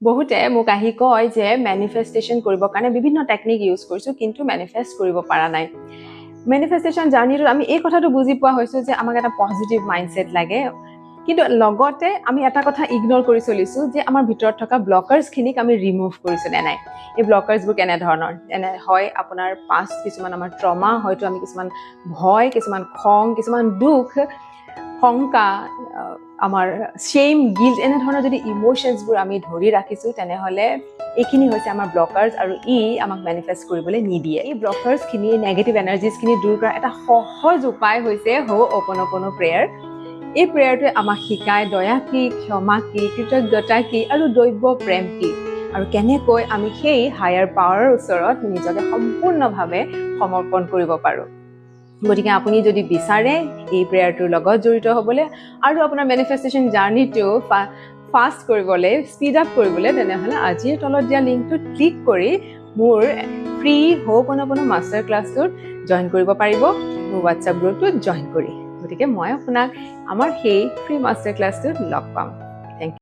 বহুতে মোক আহি কয় যে মেনিফেষ্টেশ্যন কৰিবৰ কাৰণে বিভিন্ন টেকনিক ইউজ কৰিছোঁ, কিন্তু মেনিফেষ্ট কৰিব পৰা নাই। মেনিফেষ্টেশ্যন জাৰ্নিটোত আমি এই কথাটো বুজি পোৱা হৈছোঁ যে আমাক এটা পজিটিভ মাইণ্ডছেট লাগে, কিন্তু লগতে আমি এটা কথা ইগন'ৰ কৰি চলিছোঁ যে আমাৰ ভিতৰত থকা ব্লকাৰ্ছখিনিক আমি ৰিমুভ কৰিছোঁ নে নাই। এই ব্লকাৰ্ছবোৰ কেনেধৰণৰ? এনে হয় আপোনাৰ পাষ্ট কিছুমান আমাৰ ট্ৰমা, হয়তো আমি কিছুমান ভয়, কিছুমান খং, কিছুমান দুখ, শংকা, আমাৰ শ্বেম, গিল্ট, এনেধৰণৰ যদি ইম'শ্যনছবোৰ আমি ধৰি ৰাখিছোঁ, তেনেহ'লে এইখিনি হৈছে আমাৰ ব্লকাৰ্ছ আৰু ই আমাক মেনিফেষ্ট কৰিবলৈ নিদিয়ে। এই ব্লকাৰ্ছখিনি, নেগেটিভ এনাৰ্জিজখিনি দূৰ কৰা এটা সহজ উপায় হৈছে হো'অপ'ন'প'ন' প্ৰেয়াৰ। এই প্ৰেয়াৰটোৱে আমাক শিকায় দয়া কি, ক্ষমা কি, কৃতজ্ঞতা কি আৰু দৈৱ প্ৰেম কি, আৰু কেনেকৈ আমি সেই হায়াৰ পাৱাৰৰ ওচৰত নিজকে সম্পূৰ্ণভাৱে সমৰ্পণ কৰিব পাৰোঁ। গতিকে আপুনি যদি বিচাৰে এই প্ৰেয়াৰটোৰ লগত জড়িত হ'বলৈ আৰু আপোনাৰ মেনিফেষ্টেশ্যন জাৰ্নিটো ফাষ্ট কৰিবলৈ, স্পীড আপ কৰিবলৈ, তেনেহ'লে আজিৰ তলত দিয়া লিংকটোত ক্লিক কৰি মোৰ ফ্ৰী হো'অপ'ন'প'ন' মাষ্টাৰ ক্লাছটোত জইন কৰিব পাৰিব, মোৰ হোৱাটছআপ গ্ৰুপটোত জইন কৰি। গতিকে মই আপোনাক আমাৰ সেই ফ্ৰী মাষ্টাৰ ক্লাছটোত লগ পাম।